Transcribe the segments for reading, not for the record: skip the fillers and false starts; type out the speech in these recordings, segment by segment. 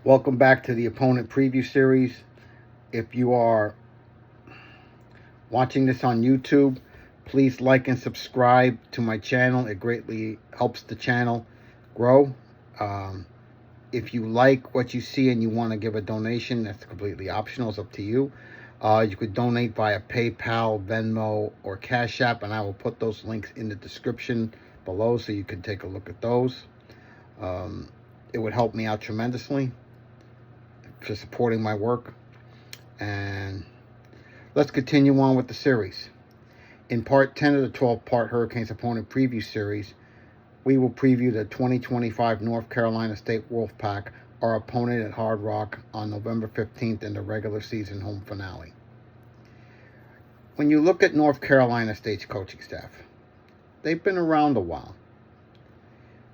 Welcome back to the opponent preview series. If you are watching this on YouTube, please like and subscribe to my channel. It greatly helps the channel grow. If you like what you see and you want to give a donation, that's completely optional. It's up to you. You could donate via PayPal, Venmo, or Cash App, and I will put those links in the description below so you can take a look at those. It would help me out tremendously for supporting my work. And let's continue on with the series. In part 10 of the 12-part Hurricanes opponent preview series, we will preview the 2025 North Carolina State Wolfpack, our opponent at Hard Rock, on November 15th in the regular season home finale. When you look at North Carolina State's coaching staff, they've been around a while.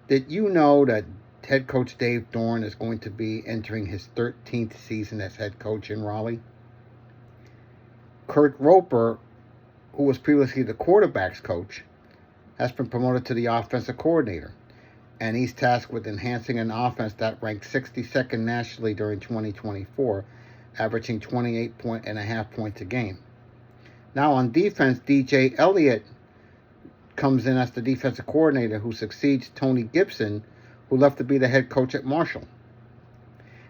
Did you know that head coach Dave Dorn is going to be entering his 13th season as head coach in Raleigh? Kurt Roper, who was previously the quarterback's coach, has been promoted to the offensive coordinator, and he's tasked with enhancing an offense that ranked 62nd nationally during 2024, averaging 28.5 points a game. Now on defense, DJ Elliott comes in as the defensive coordinator, who succeeds Tony Gibson, who left to be the head coach at Marshall.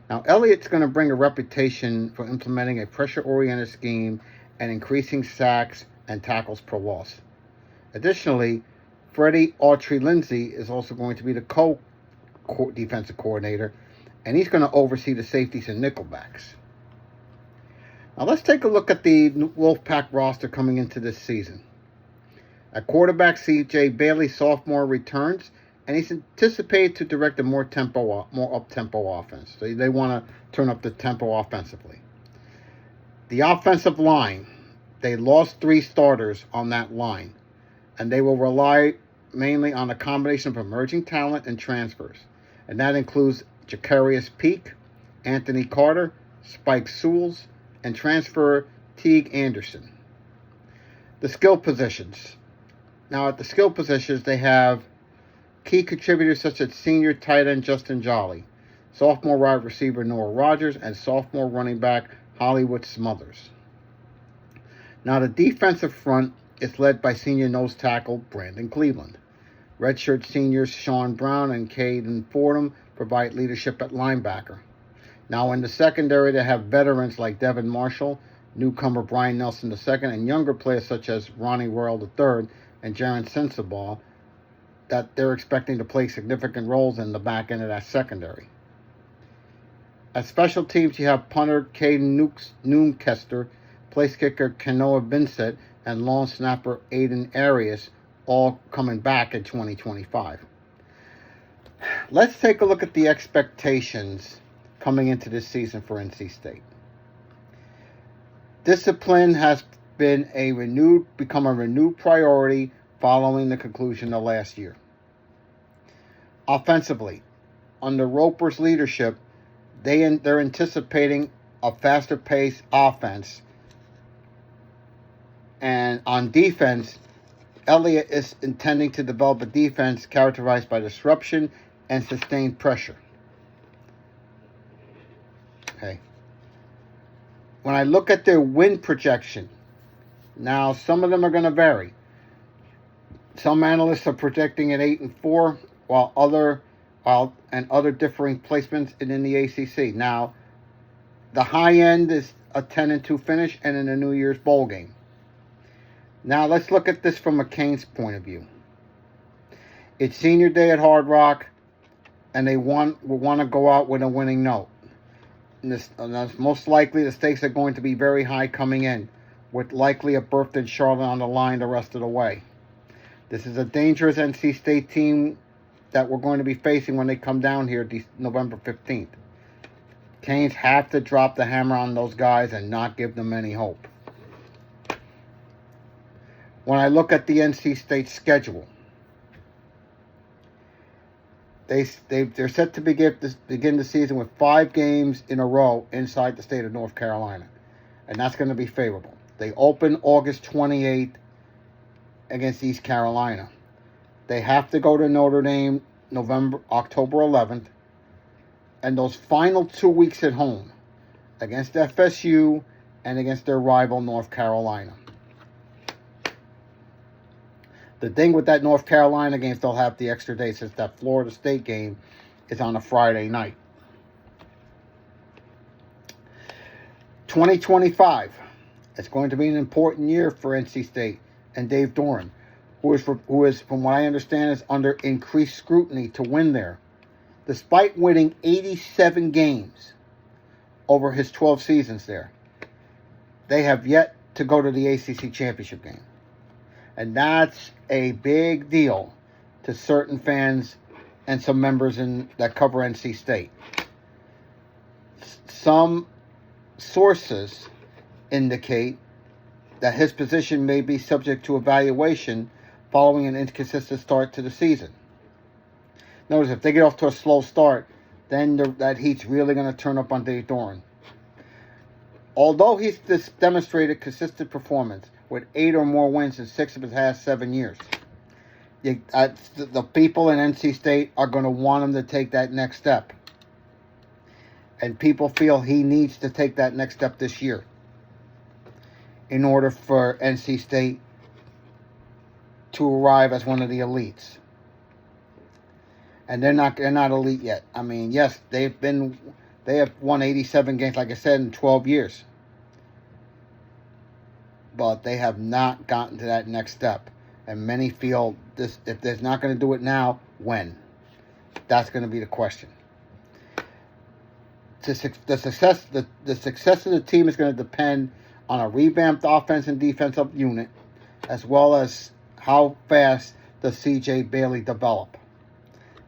Now, Elliott's going to bring a reputation for implementing a pressure-oriented scheme and increasing sacks and tackles per loss. Additionally, Freddie Autry-Lindsey is also going to be the co-defensive coordinator, and he's going to oversee the safeties and nickelbacks. Now, let's take a look at the Wolfpack roster coming into this season. At quarterback, C.J. Bailey, sophomore, returns, and he's anticipated to direct a more up-tempo offense. So they want to turn up the tempo offensively. The offensive line, they lost 3 starters on that line, and they will rely mainly on a combination of emerging talent and transfers. And that includes Jacarius Peak, Anthony Carter, Spike Sewells, and transfer Teague Anderson. The skill positions. Now at the skill positions, they have key contributors such as senior tight end Justin Jolly, sophomore wide receiver Noah Rogers, and sophomore running back Hollywood Smothers. Now the defensive front is led by senior nose tackle Brandon Cleveland. Redshirt seniors Sean Brown and Caden Fordham provide leadership at linebacker. Now in the secondary, they have veterans like Devin Marshall, newcomer Brian Nelson II, and younger players such as Ronnie Worrell III and Jaron Sensabaugh, that they're expecting to play significant roles in the back end of that secondary. At special teams, you have punter Caden Noonkester, place kicker Kenoa Vincent, and long snapper Aiden Arias, all coming back in 2025. Let's take a look at the expectations coming into this season for NC State. Discipline has become a renewed priority following the conclusion of last year. Offensively, under Roper's leadership, they're anticipating a faster paced offense. And on defense, Elliott is intending to develop a defense characterized by disruption and sustained pressure. Okay. When I look at their win projection, now some of them are going to vary. Some analysts are projecting at 8-4, while other differing placements in the ACC. Now, the high end is a 10-2 finish and in a New Year's bowl game. Now, let's look at this from a Canes point of view. It's senior day at Hard Rock, and they will want to go out with a winning note. And most likely, the stakes are going to be very high coming in, with likely a berth in Charlotte on the line the rest of the way. This is a dangerous NC State team that we're going to be facing when they come down here November 15th. Canes have to drop the hammer on those guys and not give them any hope. When I look at the NC State schedule, they're set to begin the season with 5 games in a row inside the state of North Carolina, and that's going to be favorable. They open August 28th against East Carolina. They have to go to Notre Dame October 11th. and those final 2 weeks at home against FSU and against their rival North Carolina. The thing with that North Carolina game, they'll have the extra day since that Florida State game is on a Friday night. 2025. It's going to be an important year for NC State and Dave Doran, who is, from what I understand, is under increased scrutiny to win there. Despite winning 87 games over his 12 seasons there, they have yet to go to the ACC championship game. And that's a big deal to certain fans and some members that cover NC State. Some sources indicate that his position may be subject to evaluation following an inconsistent start to the season. Notice, if they get off to a slow start, then that heat's really going to turn up on Dave Doran. Although he's demonstrated consistent performance with 8 or more wins in 6 of his last 7 years, the people in NC State are going to want him to take that next step. And people feel he needs to take that next step this year in order for NC State to arrive as one of the elites. And they're not elite yet. I mean, yes, they have won 87 games, like I said, in 12 years. But they have not gotten to that next step. And many feel this, if they're not going to do it now, when? That's going to be the question. The success of the team is going to depend on a revamped offense and defensive unit, as well as how fast does CJ Bailey develop.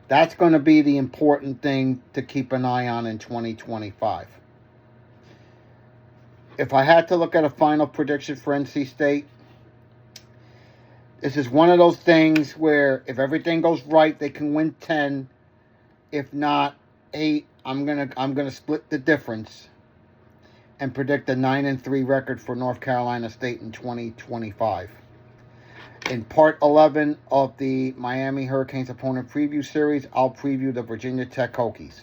That's going to be the important thing to keep an eye on in 2025. If I had to look at a final prediction for NC State, this is one of those things where if everything goes right, they can win 10. If not 8, I'm gonna split the difference and predict a 9-3 record for North Carolina State in 2025. In part 11 of the Miami Hurricanes opponent preview series, I'll preview the Virginia Tech Hokies.